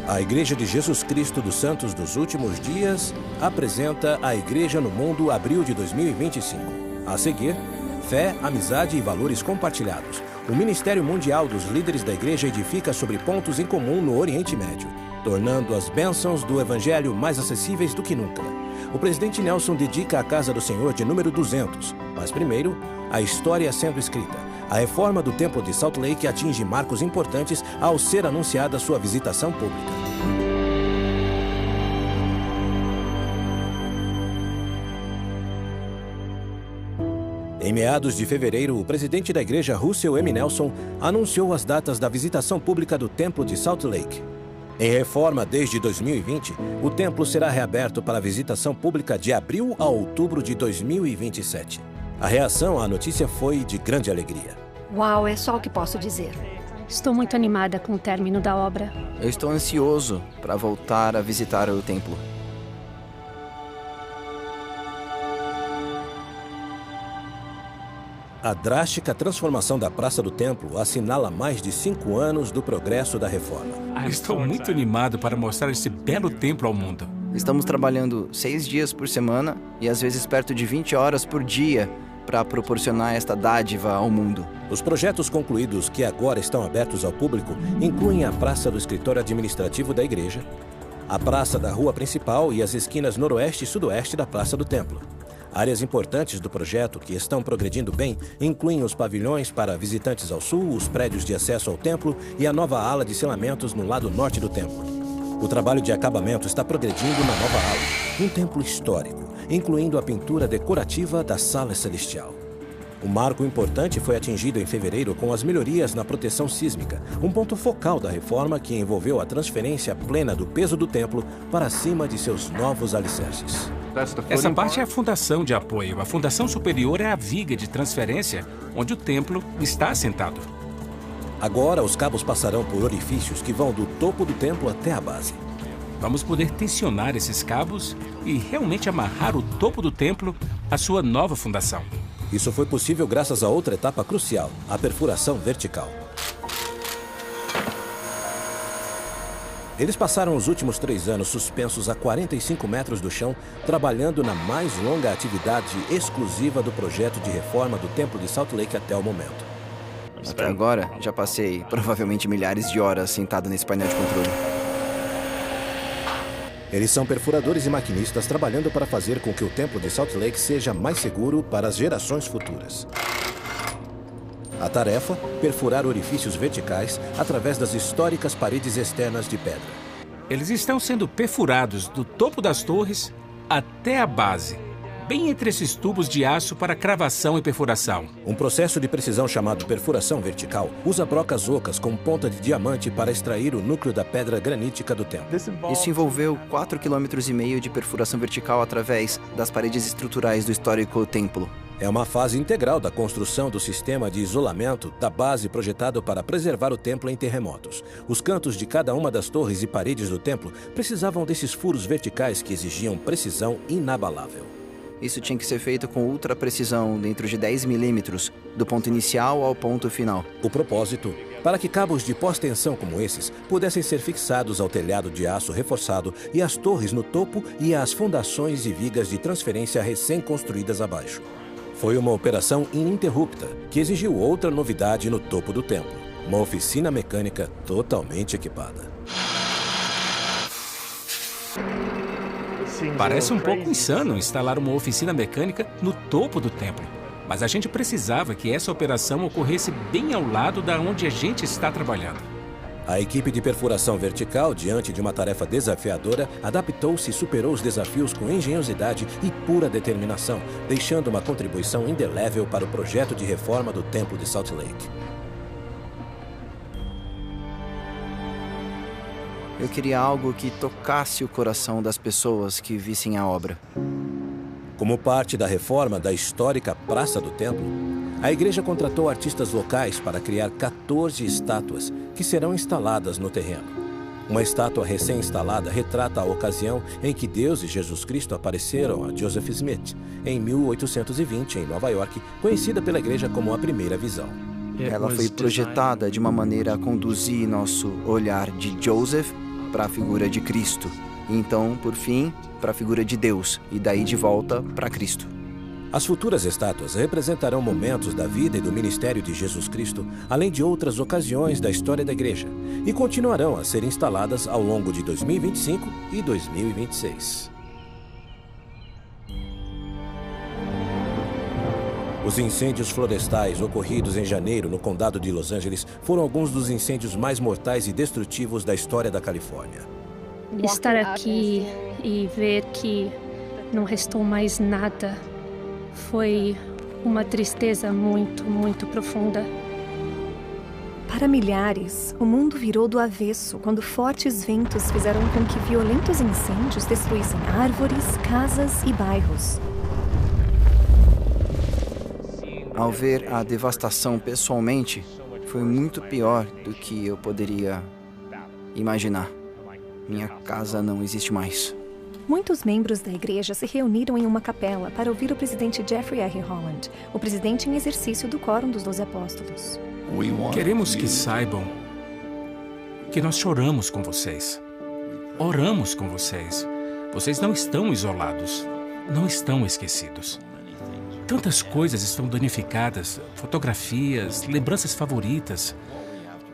A Igreja de Jesus Cristo dos Santos dos Últimos Dias apresenta a Igreja no Mundo, abril de 2025. A seguir, fé, amizade e valores compartilhados. O Ministério Mundial dos Líderes da Igreja edifica sobre pontos em comum no Oriente Médio, tornando as bênçãos do Evangelho mais acessíveis do que nunca. O presidente Nelson dedica a Casa do Senhor de número 200, mas primeiro, a história sendo escrita. A reforma do Templo de Salt Lake atinge marcos importantes ao ser anunciada sua visitação pública. Em meados de fevereiro, o presidente da igreja, Russell M. Nelson, anunciou as datas da visitação pública do Templo de Salt Lake. Em reforma desde 2020, o templo será reaberto para visitação pública de abril a outubro de 2027. A reação à notícia foi de grande alegria. Uau, é só o que posso dizer. Estou muito animada com o término da obra. Eu estou ansioso para voltar a visitar o templo. A drástica transformação da Praça do Templo assinala mais de 5 anos do progresso da reforma. Estou muito animado para mostrar esse belo templo ao mundo. Estamos trabalhando 6 dias por semana e às vezes perto de 20 horas por dia para proporcionar esta dádiva ao mundo. Os projetos concluídos que agora estão abertos ao público incluem a Praça do Escritório Administrativo da Igreja, a Praça da Rua Principal e as esquinas noroeste e sudoeste da Praça do Templo. Áreas importantes do projeto que estão progredindo bem incluem os pavilhões para visitantes ao sul, os prédios de acesso ao templo e a nova ala de selamentos no lado norte do templo. O trabalho de acabamento está progredindo na nova ala, um templo histórico, incluindo a pintura decorativa da Sala Celestial. Um marco importante foi atingido em fevereiro com as melhorias na proteção sísmica, um ponto focal da reforma que envolveu a transferência plena do peso do templo para cima de seus novos alicerces. Essa parte é a fundação de apoio. A fundação superior é a viga de transferência, onde o templo está assentado. Agora, os cabos passarão por orifícios que vão do topo do templo até a base. Vamos poder tensionar esses cabos e realmente amarrar o topo do templo à sua nova fundação. Isso foi possível graças a outra etapa crucial, a perfuração vertical. Eles passaram os últimos 3 anos suspensos a 45 metros do chão, trabalhando na mais longa atividade exclusiva do projeto de reforma do Templo de Salt Lake até o momento. Até agora, já passei provavelmente milhares de horas sentado nesse painel de controle. Eles são perfuradores e maquinistas trabalhando para fazer com que o Templo de Salt Lake seja mais seguro para as gerações futuras. A tarefa, perfurar orifícios verticais através das históricas paredes externas de pedra. Eles estão sendo perfurados do topo das torres até a base, bem entre esses tubos de aço para cravação e perfuração. Um processo de precisão chamado perfuração vertical usa brocas ocas com ponta de diamante para extrair o núcleo da pedra granítica do templo. Isso envolveu 4,5 km de perfuração vertical através das paredes estruturais do histórico templo. É uma fase integral da construção do sistema de isolamento da base projetado para preservar o templo em terremotos. Os cantos de cada uma das torres e paredes do templo precisavam desses furos verticais que exigiam precisão inabalável. Isso tinha que ser feito com ultra precisão, dentro de 10 milímetros, do ponto inicial ao ponto final. O propósito, para que cabos de pós-tensão como esses pudessem ser fixados ao telhado de aço reforçado e às torres no topo e às fundações e vigas de transferência recém-construídas abaixo. Foi uma operação ininterrupta, que exigiu outra novidade no topo do templo, uma oficina mecânica totalmente equipada. Parece um pouco insano instalar uma oficina mecânica no topo do templo, mas a gente precisava que essa operação ocorresse bem ao lado da onde a gente está trabalhando. A equipe de perfuração vertical, diante de uma tarefa desafiadora, adaptou-se e superou os desafios com engenhosidade e pura determinação, deixando uma contribuição indelével para o projeto de reforma do Templo de Salt Lake. Eu queria algo que tocasse o coração das pessoas que vissem a obra. Como parte da reforma da histórica Praça do Templo, a igreja contratou artistas locais para criar 14 estátuas que serão instaladas no terreno. Uma estátua recém-instalada retrata a ocasião em que Deus e Jesus Cristo apareceram a Joseph Smith, em 1820, em Nova York, conhecida pela igreja como a Primeira Visão. Ela foi projetada de uma maneira a conduzir nosso olhar de Joseph para a figura de Cristo. E então, por fim, para a figura de Deus. E daí de volta para Cristo. As futuras estátuas representarão momentos da vida e do ministério de Jesus Cristo, além de outras ocasiões da história da igreja, e continuarão a ser instaladas ao longo de 2025 e 2026. Os incêndios florestais ocorridos em janeiro no condado de Los Angeles foram alguns dos incêndios mais mortais e destrutivos da história da Califórnia. Estar aqui e ver que não restou mais nada foi uma tristeza muito, muito profunda. Para milhares, o mundo virou do avesso quando fortes ventos fizeram com que violentos incêndios destruíssem árvores, casas e bairros. Ao ver a devastação pessoalmente, foi muito pior do que eu poderia imaginar. Minha casa não existe mais. Muitos membros da igreja se reuniram em uma capela para ouvir o presidente Jeffrey R. Holland, o presidente em exercício do Quórum dos 12 Apóstolos. Queremos que saibam que nós choramos com vocês. Oramos com vocês. Vocês não estão isolados. Não estão esquecidos. Tantas coisas estão danificadas, fotografias, lembranças favoritas.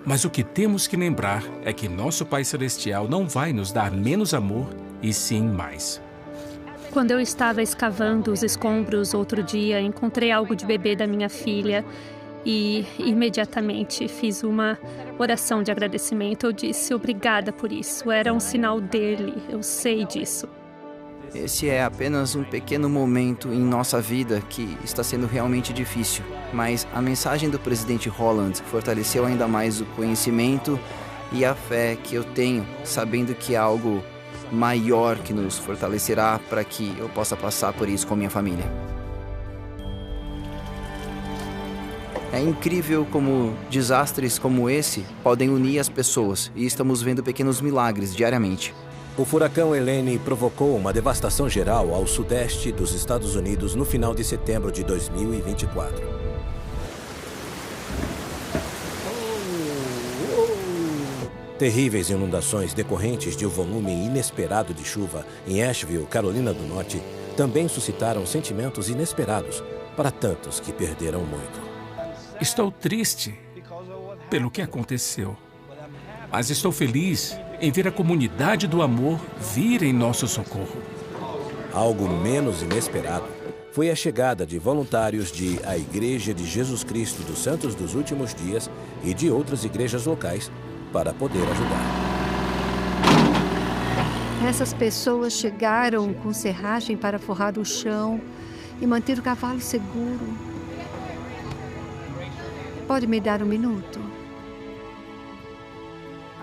Mas o que temos que lembrar é que nosso Pai Celestial não vai nos dar menos amor, e sim mais. Quando eu estava escavando os escombros outro dia, encontrei algo de bebê da minha filha e imediatamente fiz uma oração de agradecimento. Eu disse obrigada por isso. Era um sinal dele, eu sei disso. Esse é apenas um pequeno momento em nossa vida que está sendo realmente difícil. Mas a mensagem do presidente Holland fortaleceu ainda mais o conhecimento e a fé que eu tenho, sabendo que é algo maior que nos fortalecerá para que eu possa passar por isso com minha família. É incrível como desastres como esse podem unir as pessoas e estamos vendo pequenos milagres diariamente. O furacão Helene provocou uma devastação geral ao sudeste dos Estados Unidos no final de setembro de 2024. Terríveis inundações decorrentes de um volume inesperado de chuva em Asheville, Carolina do Norte, também suscitaram sentimentos inesperados para tantos que perderam muito. Estou triste pelo que aconteceu, mas estou feliz em ver a comunidade do amor vir em nosso socorro. Algo menos inesperado foi a chegada de voluntários de A Igreja de Jesus Cristo dos Santos dos Últimos Dias e de outras igrejas locais para poder ajudar. Essas pessoas chegaram com serragem para forrar o chão e manter o cavalo seguro. Pode me dar um minuto?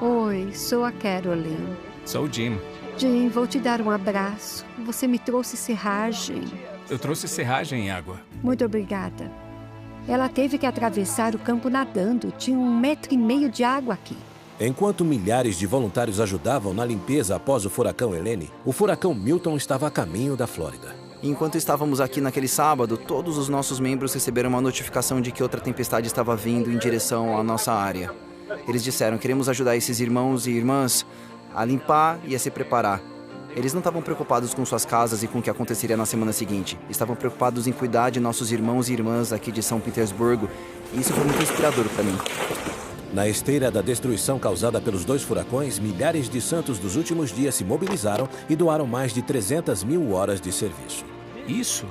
Oi, sou a Carolyn. Sou o Jim. Jim, vou te dar um abraço. Você me trouxe serragem. Eu trouxe serragem e água. Muito obrigada. Ela teve que atravessar o campo nadando. Tinha 1,5 metro de água aqui. Enquanto milhares de voluntários ajudavam na limpeza após o furacão Helene, o furacão Milton estava a caminho da Flórida. Enquanto estávamos aqui naquele sábado, todos os nossos membros receberam uma notificação de que outra tempestade estava vindo em direção à nossa área. Eles disseram: queremos ajudar esses irmãos e irmãs a limpar e a se preparar. Eles não estavam preocupados com suas casas e com o que aconteceria na semana seguinte. Estavam preocupados em cuidar de nossos irmãos e irmãs aqui de São Petersburgo. E isso foi muito inspirador para mim. Na esteira da destruição causada pelos 2 furacões, milhares de santos dos últimos dias se mobilizaram e doaram mais de 300 mil horas de serviço. Isso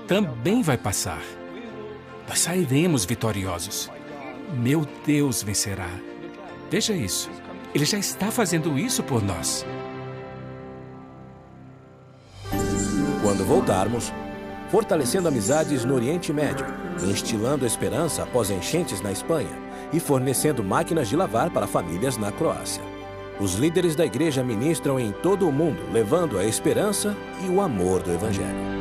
também vai passar. Nós sairemos vitoriosos. Meu Deus vencerá. Veja isso. Ele já está fazendo isso por nós. Quando voltarmos, fortalecendo amizades no Oriente Médio, instilando esperança após enchentes na Espanha e fornecendo máquinas de lavar para famílias na Croácia. Os líderes da igreja ministram em todo o mundo, levando a esperança e o amor do Evangelho.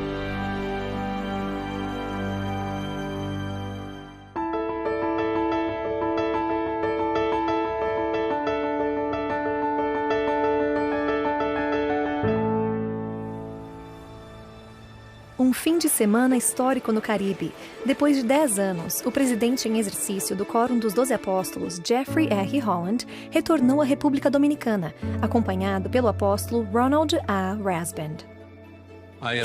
um fim de semana histórico no Caribe. Depois de 10 anos, o presidente em exercício do Quórum dos 12 Apóstolos, Jeffrey R. Holland, retornou à República Dominicana, acompanhado pelo apóstolo Ronald A. Rasband.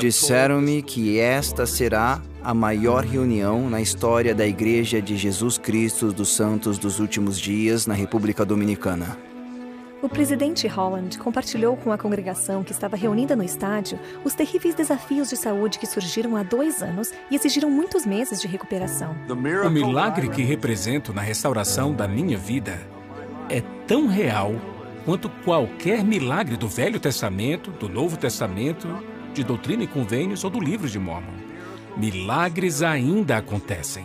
Disseram-me que esta será a maior reunião na história da Igreja de Jesus Cristo dos Santos dos Últimos Dias na República Dominicana. O presidente Holland compartilhou com a congregação que estava reunida no estádio os terríveis desafios de saúde que surgiram há 2 anos e exigiram muitos meses de recuperação. O milagre que represento na restauração da minha vida é tão real quanto qualquer milagre do Velho Testamento, do Novo Testamento, de Doutrina e Convênios ou do Livro de Mórmon. Milagres ainda acontecem.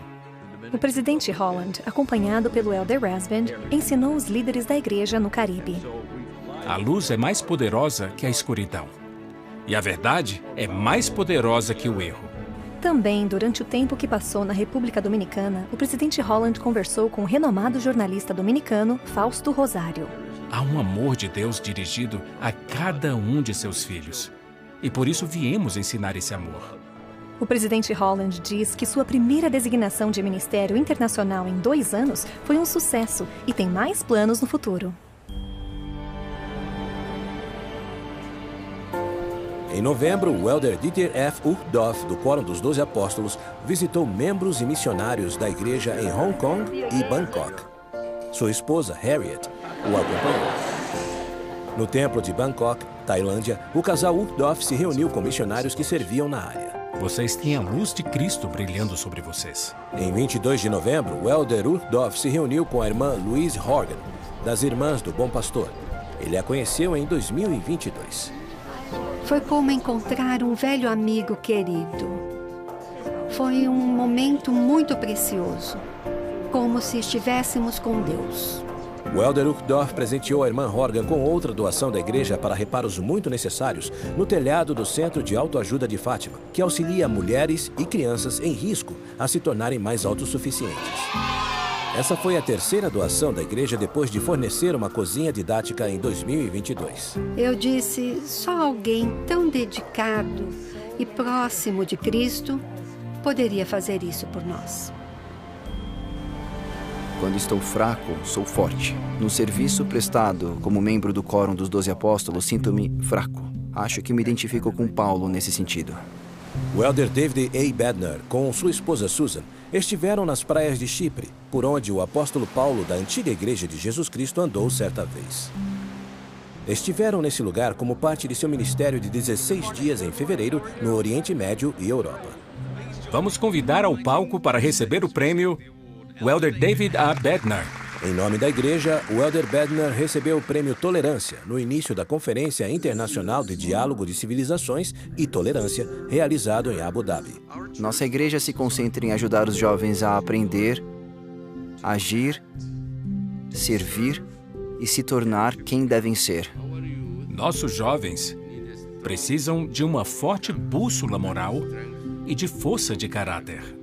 O presidente Holland, acompanhado pelo elder Rasband, ensinou os líderes da igreja no Caribe. A luz é mais poderosa que a escuridão. E a verdade é mais poderosa que o erro. Também, durante o tempo que passou na República Dominicana, o presidente Holland conversou com o renomado jornalista dominicano Fausto Rosário. Há um amor de Deus dirigido a cada um de seus filhos. E por isso viemos ensinar esse amor. O presidente Holland diz que sua primeira designação de ministério internacional em 2 anos foi um sucesso e tem mais planos no futuro. Em novembro, o elder Dieter F. Uchtdorf, do Quórum dos 12 Apóstolos, visitou membros e missionários da igreja em Hong Kong e Bangkok. Sua esposa, Harriet, o acompanhou. No templo de Bangkok, Tailândia, o casal Uchtdorf se reuniu com missionários que serviam na área. Vocês têm a luz de Cristo brilhando sobre vocês. Em 22 de novembro, o elder Uchtdorf se reuniu com a irmã Louise Horgan, das Irmãs do Bom Pastor. Ele a conheceu em 2022. Foi como encontrar um velho amigo querido. Foi um momento muito precioso, como se estivéssemos com Deus. O elder Uchtdorf presenteou a irmã Horgan com outra doação da igreja para reparos muito necessários no telhado do Centro de Autoajuda de Fátima, que auxilia mulheres e crianças em risco a se tornarem mais autossuficientes. Essa foi a 3ª doação da igreja depois de fornecer uma cozinha didática em 2022. Eu disse, só alguém tão dedicado e próximo de Cristo poderia fazer isso por nós. Quando estou fraco, sou forte. No serviço prestado como membro do Quórum dos 12 Apóstolos, sinto-me fraco. Acho que me identifico com Paulo nesse sentido. O elder David A. Bednar, com sua esposa Susan, estiveram nas praias de Chipre, por onde o apóstolo Paulo da antiga Igreja de Jesus Cristo andou certa vez. Estiveram nesse lugar como parte de seu ministério de 16 dias em fevereiro, no Oriente Médio e Europa. Vamos convidar ao palco para receber o prêmio o elder David A. Bednar. Em nome da igreja, o elder Bednar recebeu o prêmio Tolerância no início da Conferência Internacional de Diálogo de Civilizações e Tolerância, realizado em Abu Dhabi. Nossa igreja se concentra em ajudar os jovens a aprender, agir, servir e se tornar quem devem ser. Nossos jovens precisam de uma forte bússola moral e de força de caráter.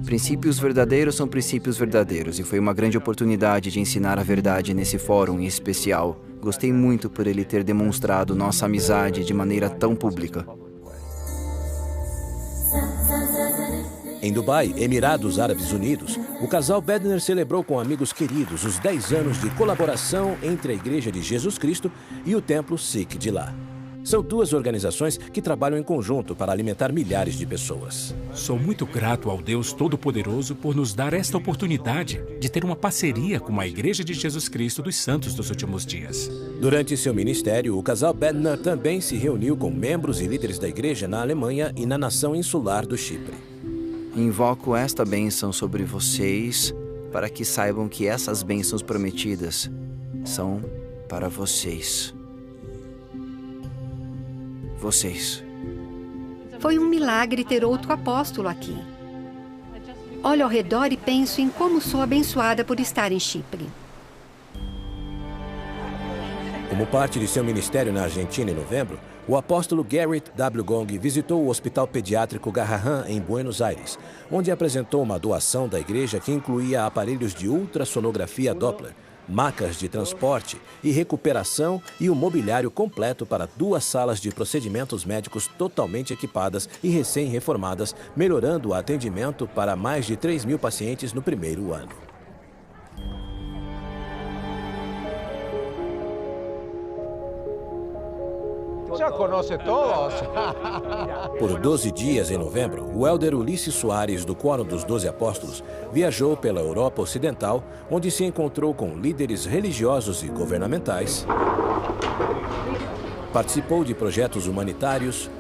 Princípios verdadeiros são princípios verdadeiros e foi uma grande oportunidade de ensinar a verdade nesse fórum em especial. Gostei muito por ele ter demonstrado nossa amizade de maneira tão pública. Em Dubai, Emirados Árabes Unidos, o casal Bednar celebrou com amigos queridos os 10 anos de colaboração entre a Igreja de Jesus Cristo e o Templo Sikh de lá. São 2 organizações que trabalham em conjunto para alimentar milhares de pessoas. Sou muito grato ao Deus Todo-Poderoso por nos dar esta oportunidade de ter uma parceria com a Igreja de Jesus Cristo dos Santos dos Últimos Dias. Durante seu ministério, o casal Bednar também se reuniu com membros e líderes da igreja na Alemanha e na nação insular do Chipre. Invoco esta bênção sobre vocês para que saibam que essas bênçãos prometidas são para vocês. Foi um milagre ter outro apóstolo aqui. Olho ao redor e penso em como sou abençoada por estar em Chipre. Como parte de seu ministério na Argentina em novembro, o apóstolo Garrett W. Gong visitou o Hospital Pediátrico Garrahan em Buenos Aires, onde apresentou uma doação da igreja que incluía aparelhos de ultrassonografia Doppler, macas de transporte e recuperação e o mobiliário completo para 2 salas de procedimentos médicos totalmente equipadas e recém-reformadas, melhorando o atendimento para mais de 3.000 pacientes no primeiro ano. Já conhece todos. Por 12 dias em novembro, o elder Ulisses Soares, do Quórum dos 12 Apóstolos, viajou pela Europa Ocidental, onde se encontrou com líderes religiosos e governamentais, participou de projetos humanitários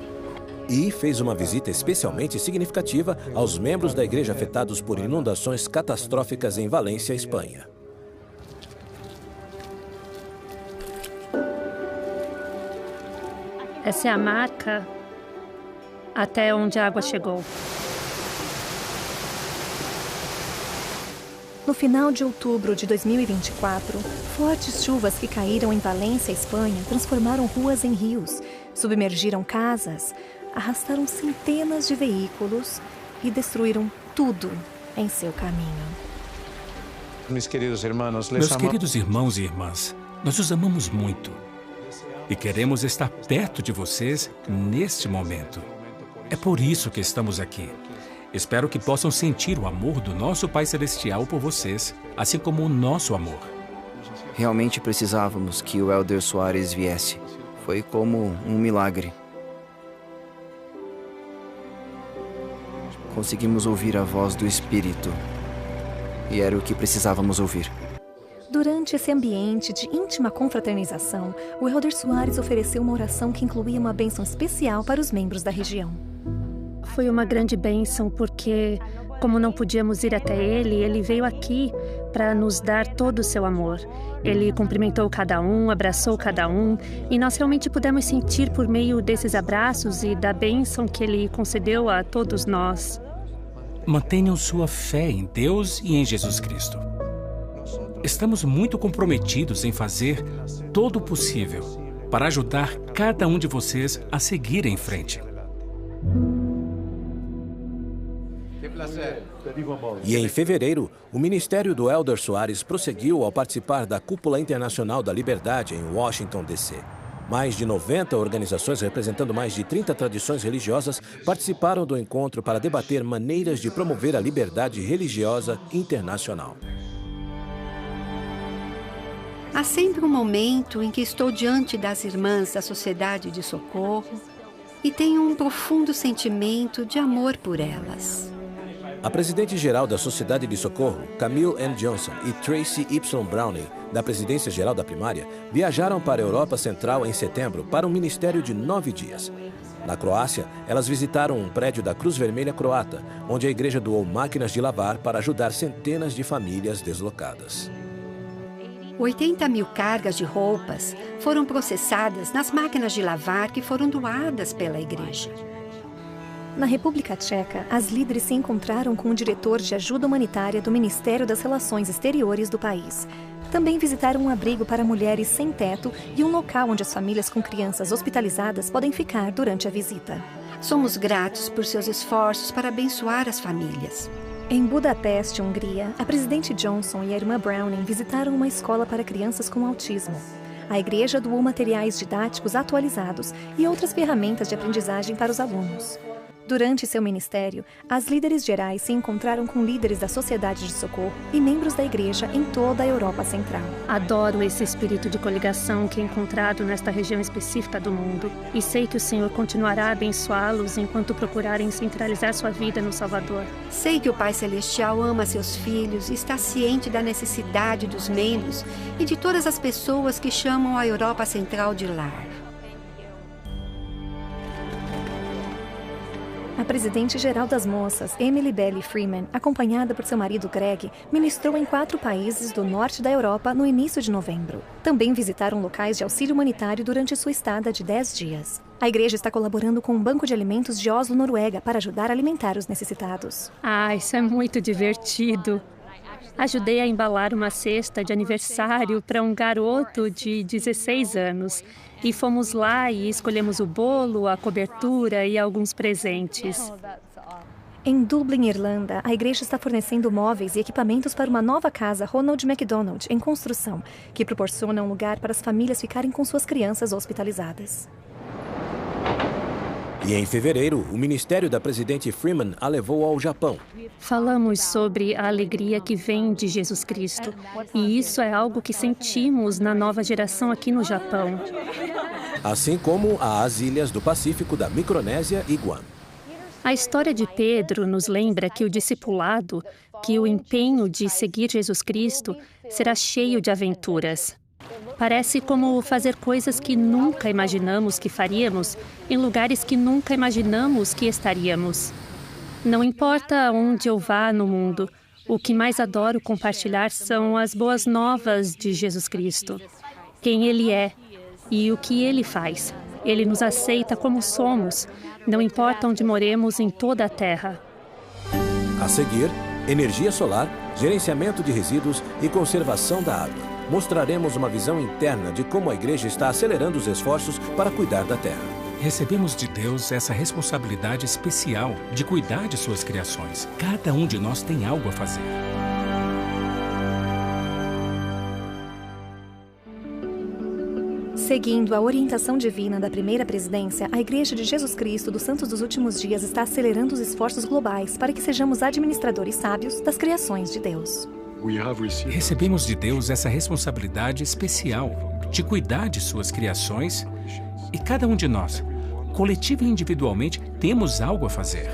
e fez uma visita especialmente significativa aos membros da igreja afetados por inundações catastróficas em Valência, Espanha. Essa é a marca até onde a água chegou. No final de outubro de 2024, fortes chuvas que caíram em Valência, Espanha, transformaram ruas em rios, submergiram casas, arrastaram centenas de veículos e destruíram tudo em seu caminho. Meus queridos irmãos e irmãs, nós os amamos muito. E queremos estar perto de vocês neste momento. É por isso que estamos aqui. Espero que possam sentir o amor do nosso Pai Celestial por vocês, assim como o nosso amor. Realmente precisávamos que o elder Soares viesse. Foi como um milagre. Conseguimos ouvir a voz do Espírito. E era o que precisávamos ouvir. Durante esse ambiente de íntima confraternização, o elder Soares ofereceu uma oração que incluía uma bênção especial para os membros da região. Foi uma grande bênção porque, como não podíamos ir até ele veio aqui para nos dar todo o seu amor. Ele cumprimentou cada um, abraçou cada um, e nós realmente pudemos sentir por meio desses abraços e da bênção que ele concedeu a todos nós. Mantenham sua fé em Deus e em Jesus Cristo. Estamos muito comprometidos em fazer todo o possível para ajudar cada um de vocês a seguir em frente. E em fevereiro, o ministério do elder Soares prosseguiu ao participar da Cúpula Internacional da Liberdade em Washington, D.C. Mais de 90 organizações representando mais de 30 tradições religiosas participaram do encontro para debater maneiras de promover a liberdade religiosa internacional. Há sempre um momento em que estou diante das irmãs da Sociedade de Socorro e tenho um profundo sentimento de amor por elas. A presidente-geral da Sociedade de Socorro, Camille N. Johnson, e Tracy Y. Browning, da Presidência-Geral da Primária, viajaram para a Europa Central em setembro para um ministério de 9 dias. Na Croácia, elas visitaram um prédio da Cruz Vermelha Croata, onde a igreja doou máquinas de lavar para ajudar centenas de famílias deslocadas. 80.000 cargas de roupas foram processadas nas máquinas de lavar que foram doadas pela igreja. Na República Tcheca, as líderes se encontraram com o diretor de ajuda humanitária do Ministério das Relações Exteriores do país. Também visitaram um abrigo para mulheres sem teto e um local onde as famílias com crianças hospitalizadas podem ficar durante a visita. Somos gratos por seus esforços para abençoar as famílias. Em Budapeste, Hungria, a presidente Johnson e a irmã Browning visitaram uma escola para crianças com autismo. A igreja doou materiais didáticos atualizados e outras ferramentas de aprendizagem para os alunos. Durante seu ministério, as líderes gerais se encontraram com líderes da Sociedade de Socorro e membros da igreja em toda a Europa Central. Adoro esse espírito de coligação que é encontrado nesta região específica do mundo e sei que o Senhor continuará a abençoá-los enquanto procurarem centralizar sua vida no Salvador. Sei que o Pai Celestial ama seus filhos e está ciente da necessidade dos membros e de todas as pessoas que chamam a Europa Central de lar. A presidente-geral das moças, Emily Belly Freeman, acompanhada por seu marido Greg, ministrou em 4 países do norte da Europa no início de novembro. Também visitaram locais de auxílio humanitário durante sua estada de 10 dias. A igreja está colaborando com um banco de alimentos de Oslo, Noruega, para ajudar a alimentar os necessitados. Isso é muito divertido. Ajudei a embalar uma cesta de aniversário para um garoto de 16 anos. E fomos lá e escolhemos o bolo, a cobertura e alguns presentes. Em Dublin, Irlanda, a igreja está fornecendo móveis e equipamentos para uma nova casa Ronald McDonald em construção, que proporciona um lugar para as famílias ficarem com suas crianças hospitalizadas. E em fevereiro, o ministério da presidente Freeman a levou ao Japão. Falamos sobre a alegria que vem de Jesus Cristo. E isso é algo que sentimos na nova geração aqui no Japão. Assim como às ilhas do Pacífico da Micronésia e Guam. A história de Pedro nos lembra que o discipulado, que o empenho de seguir Jesus Cristo, será cheio de aventuras. Parece como fazer coisas que nunca imaginamos que faríamos, em lugares que nunca imaginamos que estaríamos. Não importa onde eu vá no mundo, o que mais adoro compartilhar são as boas novas de Jesus Cristo. Quem Ele é e o que Ele faz. Ele nos aceita como somos, não importa onde moremos em toda a Terra. A seguir, energia solar, gerenciamento de resíduos e conservação da água. Mostraremos uma visão interna de como a igreja está acelerando os esforços para cuidar da Terra. Recebemos de Deus essa responsabilidade especial de cuidar de suas criações. Cada um de nós tem algo a fazer. Seguindo a orientação divina da primeira presidência, a Igreja de Jesus Cristo dos Santos dos Últimos Dias está acelerando os esforços globais para que sejamos administradores sábios das criações de Deus. Recebemos de Deus essa responsabilidade especial de cuidar de suas criações e cada um de nós, coletivo e individualmente, temos algo a fazer.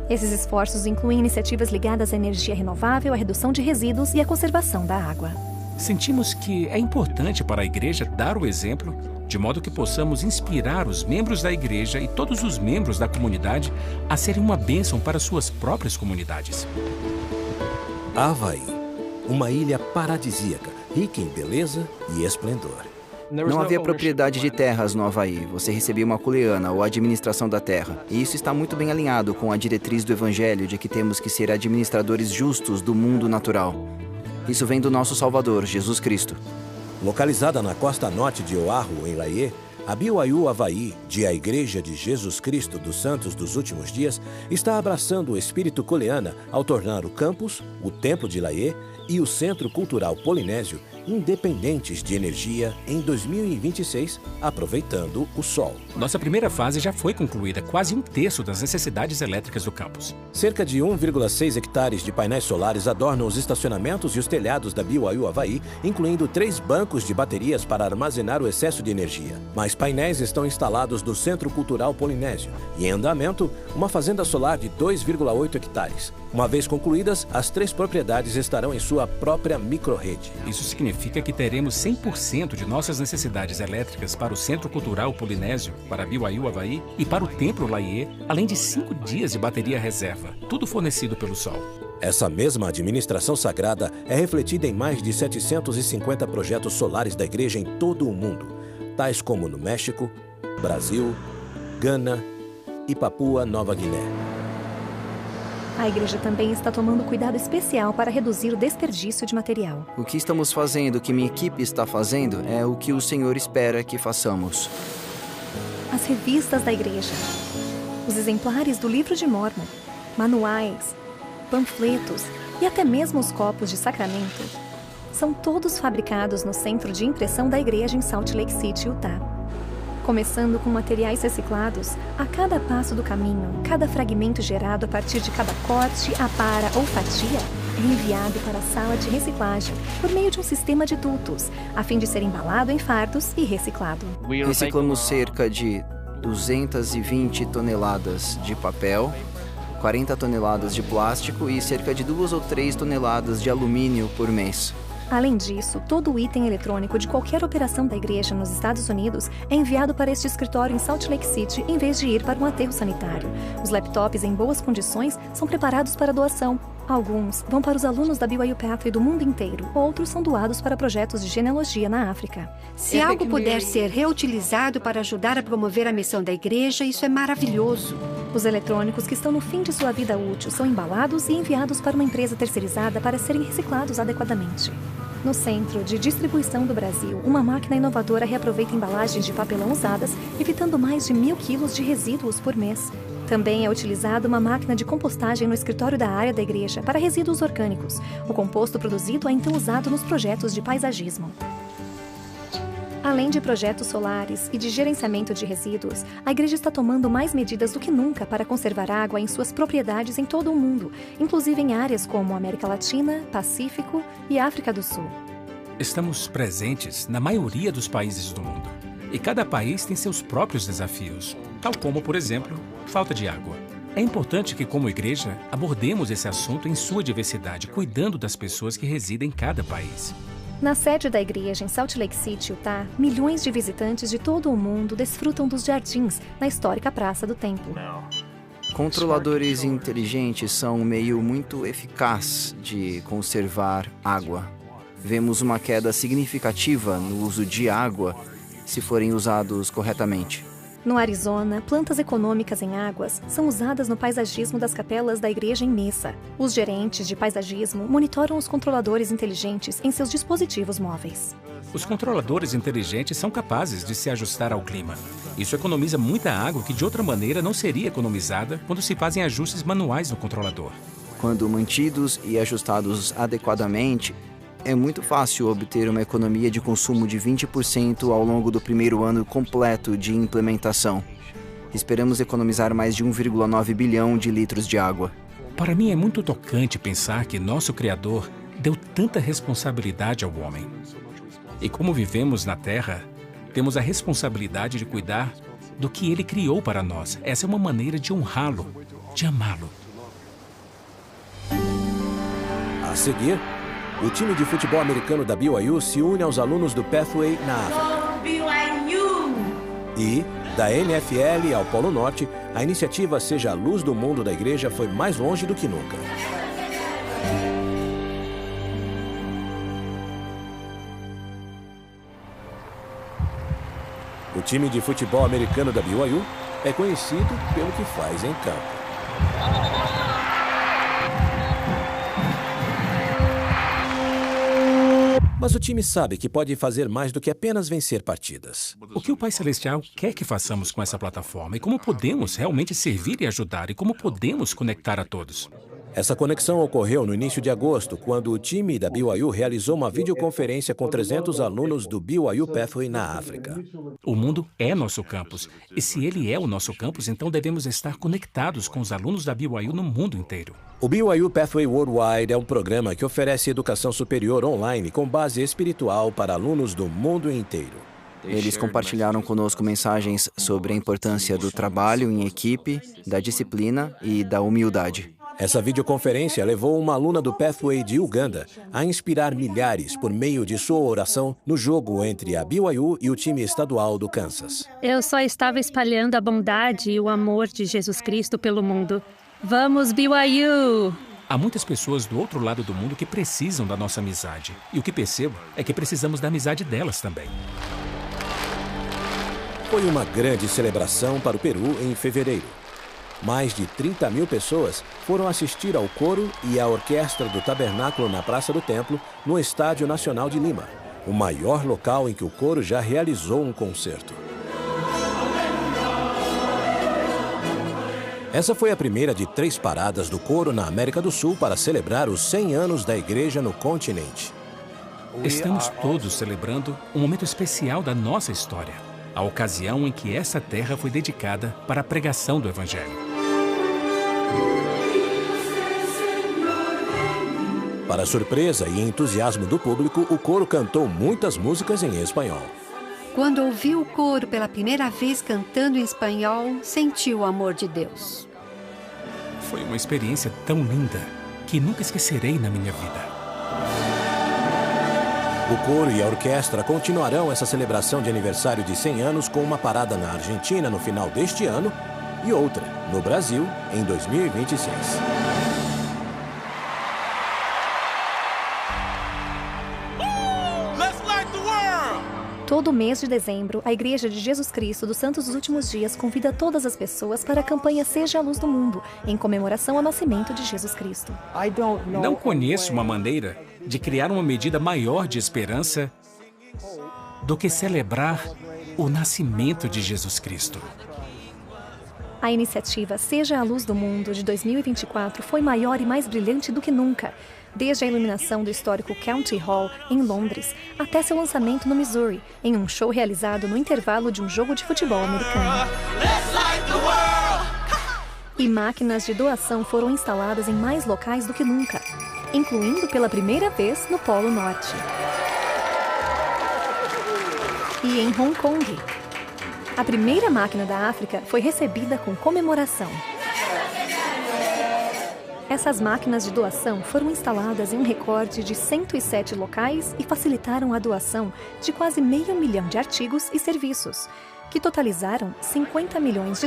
Esses esforços incluem iniciativas ligadas à energia renovável, à redução de resíduos e à conservação da água. Sentimos que é importante para a igreja dar o exemplo, de modo que possamos inspirar os membros da igreja e todos os membros da comunidade a serem uma bênção para suas próprias comunidades. Havaí, uma ilha paradisíaca, rica em beleza e esplendor. Não havia propriedade de terras no Havaí. Você recebia uma culeana ou administração da terra. E isso está muito bem alinhado com a diretriz do Evangelho de que temos que ser administradores justos do mundo natural. Isso vem do nosso Salvador, Jesus Cristo. Localizada na costa norte de Oahu, em Laie, a BYU Havaí, de a Igreja de Jesus Cristo dos Santos dos Últimos Dias, está abraçando o espírito coleana ao tornar o campus, o Templo de Laie e o Centro Cultural Polinésio independentes de energia em 2026, aproveitando o sol. Nossa primeira fase já foi concluída, quase 1/3 das necessidades elétricas do campus. Cerca de 1,6 hectares de painéis solares adornam os estacionamentos e os telhados da BYU Havaí, incluindo 3 bancos de baterias para armazenar o excesso de energia. Mais painéis estão instalados no Centro Cultural Polinésio e, em andamento, uma fazenda solar de 2,8 hectares. Uma vez concluídas, as 3 propriedades estarão em sua própria microrrede. Isso significa que teremos 100% de nossas necessidades elétricas para o Centro Cultural Polinésio, para a BYU Havaí e para o Templo Laie, além de 5 dias de bateria reserva, tudo fornecido pelo sol. Essa mesma administração sagrada é refletida em mais de 750 projetos solares da igreja em todo o mundo, tais como no México, Brasil, Gana e Papua Nova Guiné. A igreja também está tomando cuidado especial para reduzir o desperdício de material. O que estamos fazendo, o que minha equipe está fazendo, é o que o Senhor espera que façamos. As revistas da igreja, os exemplares do Livro de Mórmon, manuais, panfletos e até mesmo os copos de sacramento são todos fabricados no centro de impressão da igreja em Salt Lake City, Utah. Começando com materiais reciclados, a cada passo do caminho, cada fragmento gerado a partir de cada corte, apara ou fatia é enviado para a sala de reciclagem por meio de um sistema de dutos, a fim de ser embalado em fardos e reciclado. Reciclamos cerca de 220 toneladas de papel, 40 toneladas de plástico e cerca de 2 ou 3 toneladas de alumínio por mês. Além disso, todo o item eletrônico de qualquer operação da igreja nos Estados Unidos é enviado para este escritório em Salt Lake City em vez de ir para um aterro sanitário. Os laptops em boas condições são preparados para doação. Alguns vão para os alunos da BYU Pathway do mundo inteiro, outros são doados para projetos de genealogia na África. Se algo puder ser reutilizado para ajudar a promover a missão da igreja, isso é maravilhoso. Os eletrônicos que estão no fim de sua vida útil são embalados e enviados para uma empresa terceirizada para serem reciclados adequadamente. No Centro de Distribuição do Brasil, uma máquina inovadora reaproveita embalagens de papelão usadas, evitando mais de 1.000 quilos de resíduos por mês. Também é utilizada uma máquina de compostagem no escritório da área da igreja para resíduos orgânicos. O composto produzido é então usado nos projetos de paisagismo. Além de projetos solares e de gerenciamento de resíduos, a igreja está tomando mais medidas do que nunca para conservar água em suas propriedades em todo o mundo, inclusive em áreas como América Latina, Pacífico e África do Sul. Estamos presentes na maioria dos países do mundo. E cada país tem seus próprios desafios, tal como, por exemplo, falta de água. É importante que, como igreja, abordemos esse assunto em sua diversidade, cuidando das pessoas que residem em cada país. Na sede da igreja em Salt Lake City, Utah, milhões de visitantes de todo o mundo desfrutam dos jardins na histórica Praça do Templo. Controladores inteligentes são um meio muito eficaz de conservar água. Vemos uma queda significativa no uso de água se forem usados corretamente. No Arizona, plantas econômicas em águas são usadas no paisagismo das capelas da igreja em Mesa. Os gerentes de paisagismo monitoram os controladores inteligentes em seus dispositivos móveis. Os controladores inteligentes são capazes de se ajustar ao clima. Isso economiza muita água que de outra maneira não seria economizada quando se fazem ajustes manuais no controlador. Quando mantidos e ajustados adequadamente, é muito fácil obter uma economia de consumo de 20% ao longo do primeiro ano completo de implementação. Esperamos economizar mais de 1,9 bilhão de litros de água. Para mim é muito tocante pensar que nosso Criador deu tanta responsabilidade ao homem. E como vivemos na Terra, temos a responsabilidade de cuidar do que Ele criou para nós. Essa é uma maneira de honrá-lo, de amá-lo. A seguir, o time de futebol americano da BYU se une aos alunos do Pathway na África. E, da NFL ao Polo Norte, a iniciativa Seja a Luz do Mundo da Igreja foi mais longe do que nunca. O time de futebol americano da BYU é conhecido pelo que faz em campo. Mas o time sabe que pode fazer mais do que apenas vencer partidas. O que o Pai Celestial quer que façamos com essa plataforma e como podemos realmente servir e ajudar e como podemos conectar a todos. Essa conexão ocorreu no início de agosto, quando o time da BYU realizou uma videoconferência com 300 alunos do BYU Pathway na África. O mundo é nosso campus, e se ele é o nosso campus, então devemos estar conectados com os alunos da BYU no mundo inteiro. O BYU Pathway Worldwide é um programa que oferece educação superior online com base espiritual para alunos do mundo inteiro. Eles compartilharam conosco mensagens sobre a importância do trabalho em equipe, da disciplina e da humildade. Essa videoconferência levou uma aluna do Pathway de Uganda a inspirar milhares por meio de sua oração no jogo entre a BYU e o time estadual do Kansas. Eu só estava espalhando a bondade e o amor de Jesus Cristo pelo mundo. Vamos, BYU! Há muitas pessoas do outro lado do mundo que precisam da nossa amizade. E o que percebo é que precisamos da amizade delas também. Foi uma grande celebração para o Peru em fevereiro. Mais de 30 mil pessoas foram assistir ao coro e à orquestra do Tabernáculo na Praça do Templo, no Estádio Nacional de Lima, o maior local em que o coro já realizou um concerto. Essa foi a primeira de 3 paradas do coro na América do Sul para celebrar os 100 anos da igreja no continente. Estamos todos celebrando um momento especial da nossa história, a ocasião em que essa terra foi dedicada para a pregação do Evangelho. Para surpresa e entusiasmo do público, o coro cantou muitas músicas em espanhol. Quando ouvi o coro pela primeira vez cantando em espanhol, senti o amor de Deus. Foi uma experiência tão linda que nunca esquecerei na minha vida. O coro e a orquestra continuarão essa celebração de aniversário de 100 anos com uma parada na Argentina no final deste ano e outra no Brasil em 2026. Todo mês de dezembro, a Igreja de Jesus Cristo dos Santos dos Últimos Dias convida todas as pessoas para a campanha Seja a Luz do Mundo, em comemoração ao nascimento de Jesus Cristo. Não conheço uma maneira de criar uma medida maior de esperança do que celebrar o nascimento de Jesus Cristo. A iniciativa Seja a Luz do Mundo de 2024 foi maior e mais brilhante do que nunca, desde a iluminação do histórico County Hall, em Londres, até seu lançamento no Missouri, em um show realizado no intervalo de um jogo de futebol americano. E máquinas de doação foram instaladas em mais locais do que nunca, incluindo pela primeira vez no Polo Norte. E em Hong Kong. A primeira máquina da África foi recebida com comemoração. Essas máquinas de doação foram instaladas em um recorde de 107 locais e facilitaram a doação de quase $500 milhão de artigos e serviços, que totalizaram $50 milhões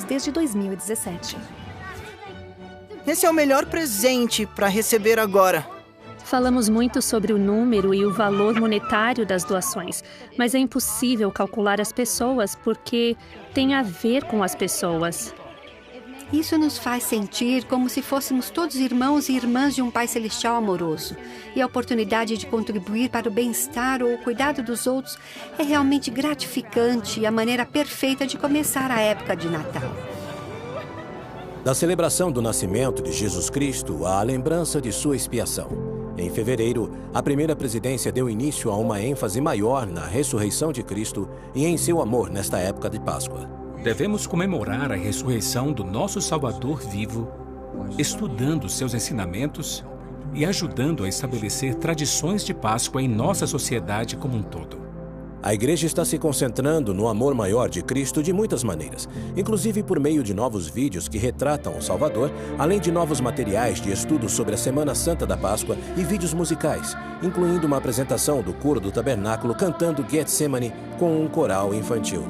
desde 2017. Esse é o melhor presente para receber agora. Falamos muito sobre o número e o valor monetário das doações, mas é impossível calcular as pessoas porque tem a ver com as pessoas. Isso nos faz sentir como se fôssemos todos irmãos e irmãs de um Pai Celestial amoroso. E a oportunidade de contribuir para o bem-estar ou o cuidado dos outros é realmente gratificante e a maneira perfeita de começar a época de Natal. Da celebração do nascimento de Jesus Cristo à lembrança de sua expiação. Em fevereiro, a primeira presidência deu início a uma ênfase maior na ressurreição de Cristo e em seu amor nesta época de Páscoa. Devemos comemorar a ressurreição do nosso Salvador vivo, estudando seus ensinamentos e ajudando a estabelecer tradições de Páscoa em nossa sociedade como um todo. A igreja está se concentrando no amor maior de Cristo de muitas maneiras, inclusive por meio de novos vídeos que retratam o Salvador, além de novos materiais de estudo sobre a Semana Santa da Páscoa e vídeos musicais, incluindo uma apresentação do coro do tabernáculo cantando Getsemane com um coral infantil.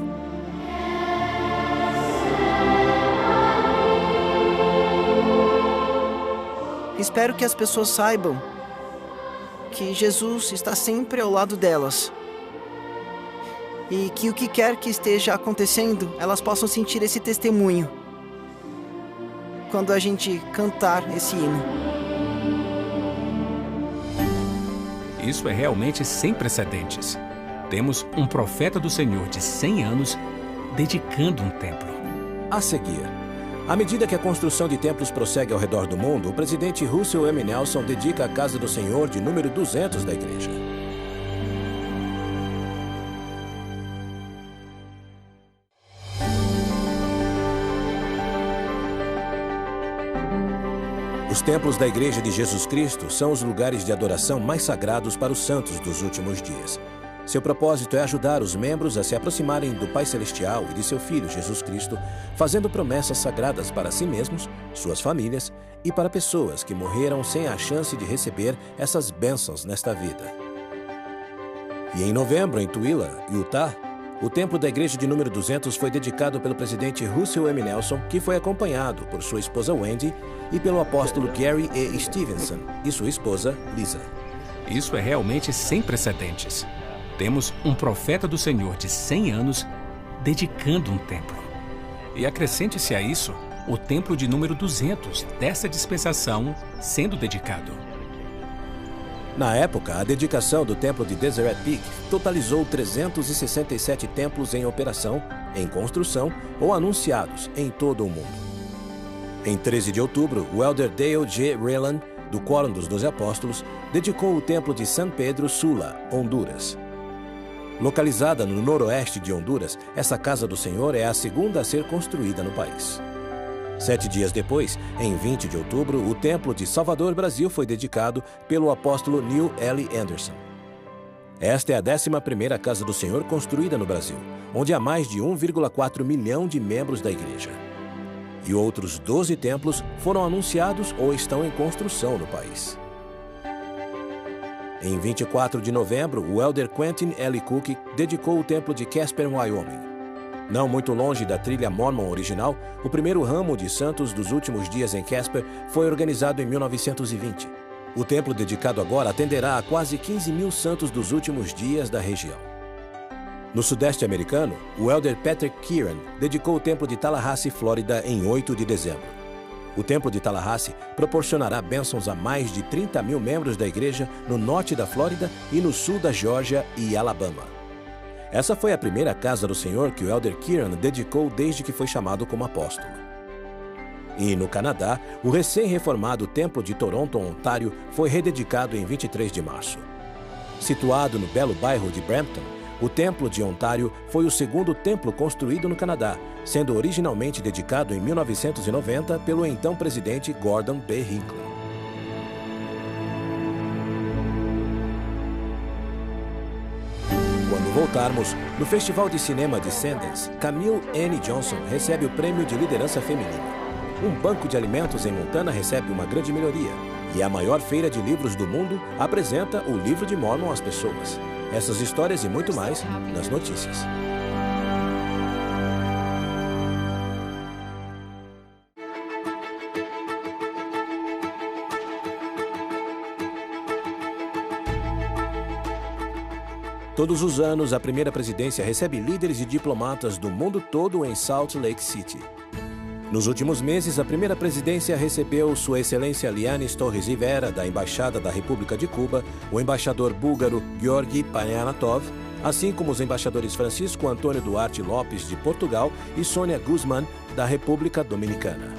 Espero que as pessoas saibam que Jesus está sempre ao lado delas. E que o que quer que esteja acontecendo, elas possam sentir esse testemunho quando a gente cantar esse hino. Isso é realmente sem precedentes. Temos um profeta do Senhor de 100 anos dedicando um templo. A seguir, à medida que a construção de templos prossegue ao redor do mundo, o presidente Russell M. Nelson dedica a Casa do Senhor de número 200 da igreja. Os templos da Igreja de Jesus Cristo são os lugares de adoração mais sagrados para os santos dos últimos dias. Seu propósito é ajudar os membros a se aproximarem do Pai Celestial e de seu Filho Jesus Cristo, fazendo promessas sagradas para si mesmos, suas famílias e para pessoas que morreram sem a chance de receber essas bênçãos nesta vida. E em novembro, em Tooele, Utah, o templo da igreja de número 200 foi dedicado pelo presidente Russell M. Nelson, que foi acompanhado por sua esposa Wendy e pelo apóstolo Gary E. Stevenson e sua esposa Lisa. Isso é realmente sem precedentes. Temos um profeta do Senhor de 100 anos dedicando um templo. E acrescente-se a isso o templo de número 200 dessa dispensação sendo dedicado. Na época, a dedicação do templo de Deseret Peak totalizou 367 templos em operação, em construção ou anunciados em todo o mundo. Em 13 de outubro, o elder Dale G. Raylan, do Quórum dos 12 Apóstolos, dedicou o templo de San Pedro Sula, Honduras. Localizada no noroeste de Honduras, essa Casa do Senhor é a segunda a ser construída no país. 7 dias depois, em 20 de outubro, o Templo de Salvador, Brasil, foi dedicado pelo apóstolo Neil L. Anderson. Esta é a 11ª Casa do Senhor construída no Brasil, onde há mais de 1,4 milhão de membros da igreja. E outros 12 templos foram anunciados ou estão em construção no país. Em 24 de novembro, o elder Quentin L. Cook dedicou o Templo de Casper, Wyoming. Não muito longe da trilha Mormon original, o primeiro ramo de santos dos últimos dias em Casper foi organizado em 1920. O templo dedicado agora atenderá a quase 15 mil santos dos últimos dias da região. No sudeste americano, o elder Patrick Kieran dedicou o templo de Tallahassee, Flórida, em 8 de dezembro. O templo de Tallahassee proporcionará bênçãos a mais de 30 mil membros da igreja no norte da Flórida e no sul da Geórgia e Alabama. Essa foi a primeira casa do Senhor que o Elder Kieran dedicou desde que foi chamado como apóstolo. E no Canadá, o recém-reformado Templo de Toronto, Ontário, foi rededicado em 23 de março. Situado no belo bairro de Brampton, o Templo de Ontário foi o segundo templo construído no Canadá, sendo originalmente dedicado em 1990 pelo então presidente Gordon B. Hinckley. Quando voltarmos, no Festival de Cinema de Sundance, Camille N. Johnson recebe o Prêmio de Liderança Feminina. Um banco de alimentos em Montana recebe uma grande melhoria. E a maior feira de livros do mundo apresenta o Livro de Mormon às pessoas. Essas histórias e muito mais nas notícias. Todos os anos, a primeira presidência recebe líderes e diplomatas do mundo todo em Salt Lake City. Nos últimos meses, a primeira presidência recebeu Sua Excelência Lianis Torres Rivera, da Embaixada da República de Cuba, o embaixador búlgaro Georgi Panianatov, assim como os embaixadores Francisco Antônio Duarte Lopes, de Portugal, e Sônia Guzman, da República Dominicana.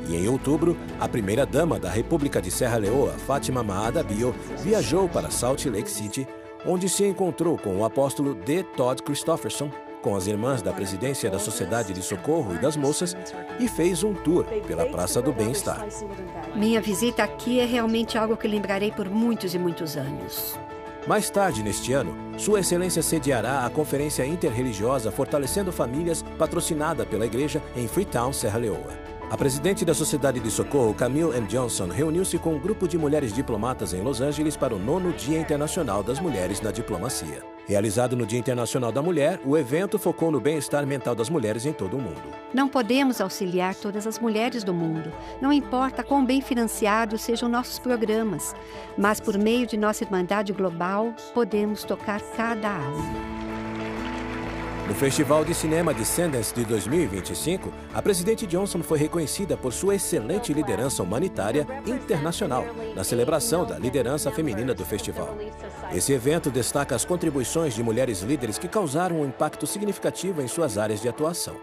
E em outubro, a primeira-dama da República de Serra Leoa, Fátima Maada Bio, viajou para Salt Lake City, onde se encontrou com o apóstolo D. Todd Christofferson, com as irmãs da Presidência da Sociedade de Socorro e das Moças, e fez um tour pela Praça do Bem-Estar. Minha visita aqui é realmente algo que lembrarei por muitos e muitos anos. Mais tarde neste ano, Sua Excelência sediará a Conferência Interreligiosa Fortalecendo Famílias, patrocinada pela Igreja em Freetown, Serra Leoa. A presidente da Sociedade de Socorro, Camille N. Johnson, reuniu-se com um grupo de mulheres diplomatas em Los Angeles para o 9º Dia Internacional das Mulheres na Diplomacia. Realizado no Dia Internacional da Mulher, o evento focou no bem-estar mental das mulheres em todo o mundo. Não podemos auxiliar todas as mulheres do mundo, não importa quão bem financiados sejam nossos programas, mas por meio de nossa Irmandade Global, podemos tocar cada alma. No Festival de Cinema de Sundance de 2025, a presidente Johnson foi reconhecida por sua excelente liderança humanitária internacional na celebração da liderança feminina do festival. Esse evento destaca as contribuições de mulheres líderes que causaram um impacto significativo em suas áreas de atuação.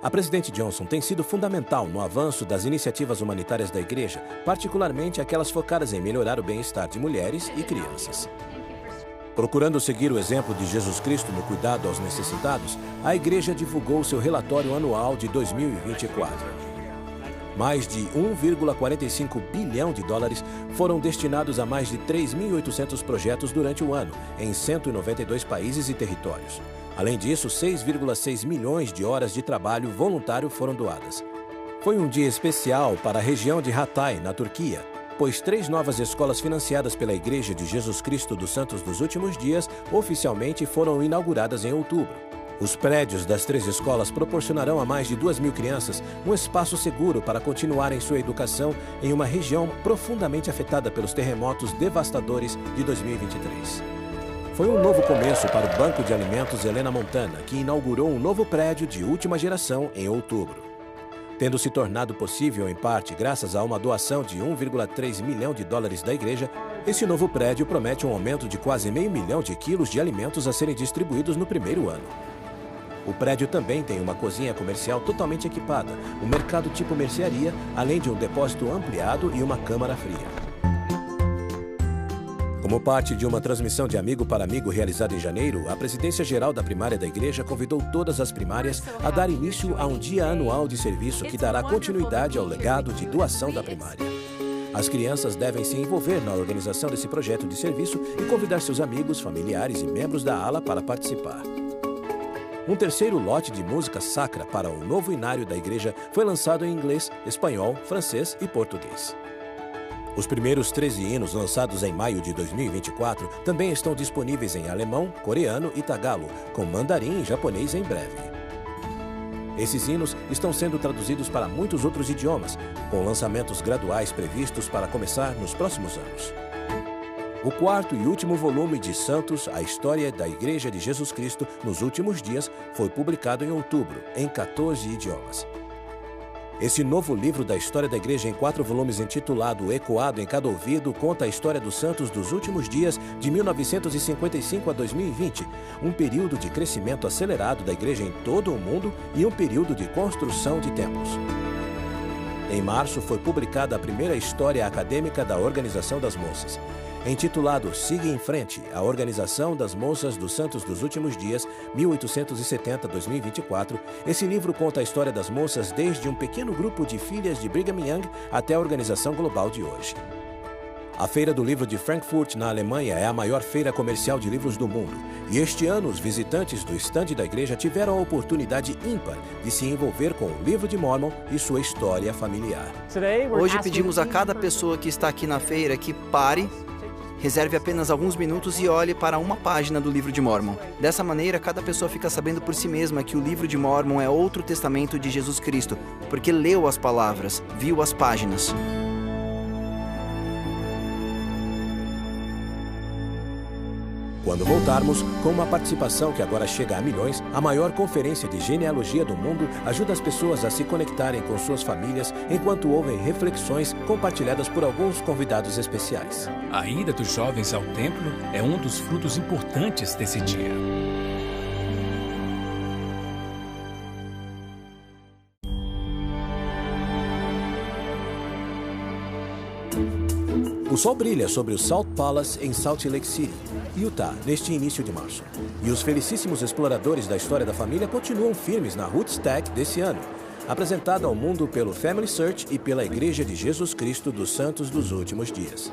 A presidente Johnson tem sido fundamental no avanço das iniciativas humanitárias da Igreja, particularmente aquelas focadas em melhorar o bem-estar de mulheres e crianças. Procurando seguir o exemplo de Jesus Cristo no cuidado aos necessitados, a Igreja divulgou seu relatório anual de 2024. Mais de 1,45 bilhão de dólares foram destinados a mais de 3.800 projetos durante o ano, em 192 países e territórios. Além disso, 6,6 milhões de horas de trabalho voluntário foram doadas. Foi um dia especial para a região de Hatay, na Turquia, pois 3 novas escolas financiadas pela Igreja de Jesus Cristo dos Santos dos Últimos Dias oficialmente foram inauguradas em outubro. Os prédios das 3 escolas proporcionarão a mais de 2.000 crianças um espaço seguro para continuarem sua educação em uma região profundamente afetada pelos terremotos devastadores de 2023. Foi um novo começo para o Banco de Alimentos Helena Montana, que inaugurou um novo prédio de última geração em outubro. Tendo se tornado possível, em parte, graças a uma doação de 1,3 milhão de dólares da Igreja, esse novo prédio promete um aumento de quase 500 mil quilos de alimentos a serem distribuídos no primeiro ano. O prédio também tem uma cozinha comercial totalmente equipada, um mercado tipo mercearia, além de um depósito ampliado e uma câmara fria. Como parte de uma transmissão de amigo para amigo realizada em janeiro, a Presidência Geral da Primária da Igreja convidou todas as primárias a dar início a um dia anual de serviço que dará continuidade ao legado de doação da primária. As crianças devem se envolver na organização desse projeto de serviço e convidar seus amigos, familiares e membros da ala para participar. Um terceiro lote de música sacra para o novo inário da Igreja foi lançado em inglês, espanhol, francês e português. Os primeiros 13 hinos lançados em maio de 2024 também estão disponíveis em alemão, coreano e tagalo, com mandarim e japonês em breve. Esses hinos estão sendo traduzidos para muitos outros idiomas, com lançamentos graduais previstos para começar nos próximos anos. O 4º e último volume de Santos, a História da Igreja de Jesus Cristo nos Últimos Dias, foi publicado em outubro, em 14 idiomas. Esse novo livro da história da igreja em 4 volumes intitulado Ecoado em Cada Ouvido conta a história dos santos dos últimos dias de 1955 a 2020, um período de crescimento acelerado da igreja em todo o mundo e um período de construção de templos. Em março foi publicada a primeira história acadêmica da Organização das Moças. Intitulado Siga em Frente, a Organização das Moças dos Santos dos Últimos Dias, 1870-2024, esse livro conta a história das moças desde um pequeno grupo de filhas de Brigham Young até a organização global de hoje. A Feira do Livro de Frankfurt, na Alemanha, é a maior feira comercial de livros do mundo. E este ano, os visitantes do estande da igreja tiveram a oportunidade ímpar de se envolver com o Livro de Mórmon e sua história familiar. Hoje pedimos a cada pessoa que está aqui na feira que pare, reserve apenas alguns minutos e olhe para uma página do Livro de Mórmon. Dessa maneira, cada pessoa fica sabendo por si mesma que o Livro de Mórmon é outro testamento de Jesus Cristo, porque leu as palavras, viu as páginas. Quando voltarmos, com uma participação que agora chega a milhões, a maior conferência de genealogia do mundo ajuda as pessoas a se conectarem com suas famílias enquanto ouvem reflexões compartilhadas por alguns convidados especiais. A ida dos jovens ao templo é um dos frutos importantes desse dia. O sol brilha sobre o Salt Palace em Salt Lake City, Utah, neste início de março. E os felicíssimos exploradores da história da família continuam firmes na Woodstack desse ano, apresentada ao mundo pelo Family Search e pela Igreja de Jesus Cristo dos Santos dos Últimos Dias.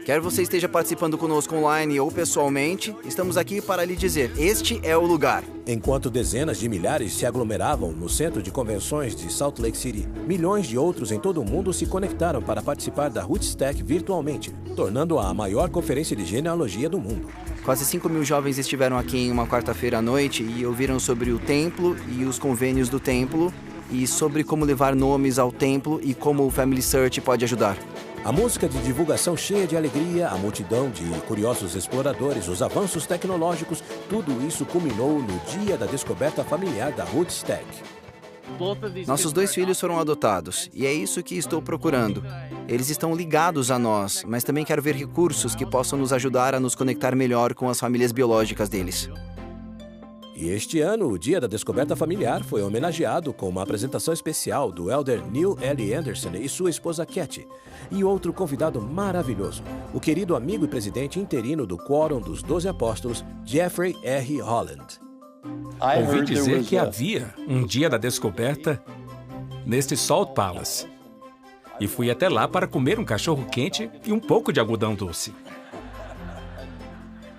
Quer você esteja participando conosco online ou pessoalmente, estamos aqui para lhe dizer, este é o lugar. Enquanto dezenas de milhares se aglomeravam no centro de convenções de Salt Lake City, milhões de outros em todo o mundo se conectaram para participar da Woodstack virtualmente, tornando-a a maior conferência de genealogia do mundo. Quase 5.000 jovens estiveram aqui em uma quarta-feira à noite e ouviram sobre o templo e os convênios do templo e sobre como levar nomes ao templo e como o Family Search pode ajudar. A música de divulgação cheia de alegria, a multidão de curiosos exploradores, os avanços tecnológicos, tudo isso culminou no dia da descoberta familiar da Woodstack. Nossos 2 filhos foram adotados, e é isso que estou procurando. Eles estão ligados a nós, mas também quero ver recursos que possam nos ajudar a nos conectar melhor com as famílias biológicas deles. E este ano, o Dia da Descoberta Familiar foi homenageado com uma apresentação especial do elder Neil L. Anderson e sua esposa Kathy. E outro convidado maravilhoso, o querido amigo e presidente interino do Quórum dos 12 Apóstolos, Jeffrey R. Holland. Ouvi dizer que havia um Dia da Descoberta neste Salt Palace. E fui até lá para comer um cachorro quente e um pouco de algodão doce.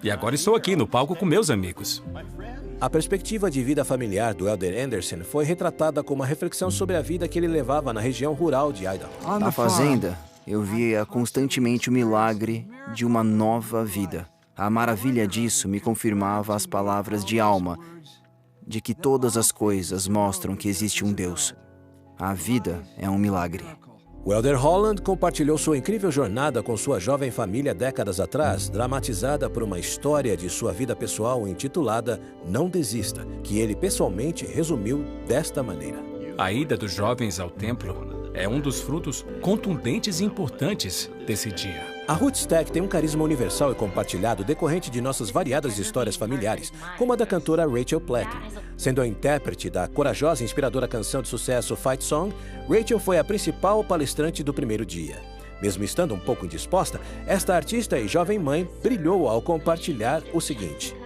E agora estou aqui no palco com meus amigos. A perspectiva de vida familiar do elder Anderson foi retratada com uma reflexão sobre a vida que ele levava na região rural de Idaho. Na fazenda, eu via constantemente o milagre de uma nova vida. A maravilha disso me confirmava as palavras de Alma, de que todas as coisas mostram que existe um Deus. A vida é um milagre. O elder Holland compartilhou sua incrível jornada com sua jovem família décadas atrás, dramatizada por uma história de sua vida pessoal intitulada Não Desista, que ele pessoalmente resumiu desta maneira. A ida dos jovens ao templo é um dos frutos contundentes e importantes desse dia. A Woodstack tem um carisma universal e compartilhado decorrente de nossas variadas histórias familiares, como a da cantora Rachel Platten. Sendo a intérprete da corajosa e inspiradora canção de sucesso Fight Song, Rachel foi a principal palestrante do primeiro dia. Mesmo estando um pouco indisposta, esta artista e jovem mãe brilhou ao compartilhar o seguinte: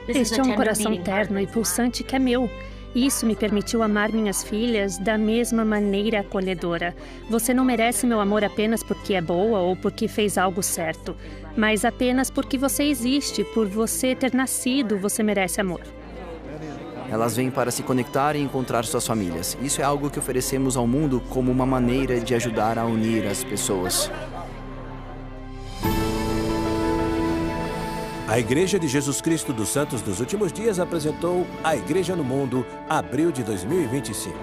Este é um coração terno e pulsante que é meu. Isso me permitiu amar minhas filhas da mesma maneira acolhedora. Você não merece meu amor apenas porque é boa ou porque fez algo certo, mas apenas porque você existe, por você ter nascido, você merece amor. Elas vêm para se conectar e encontrar suas famílias. Isso é algo que oferecemos ao mundo como uma maneira de ajudar a unir as pessoas. A Igreja de Jesus Cristo dos Santos dos Últimos Dias apresentou A Igreja no Mundo, abril de 2025.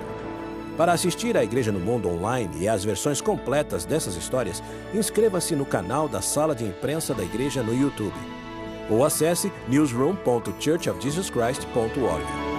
Para assistir à Igreja no Mundo online e às versões completas dessas histórias, inscreva-se no canal da Sala de Imprensa da Igreja no YouTube ou acesse newsroom.churchofjesuschrist.org.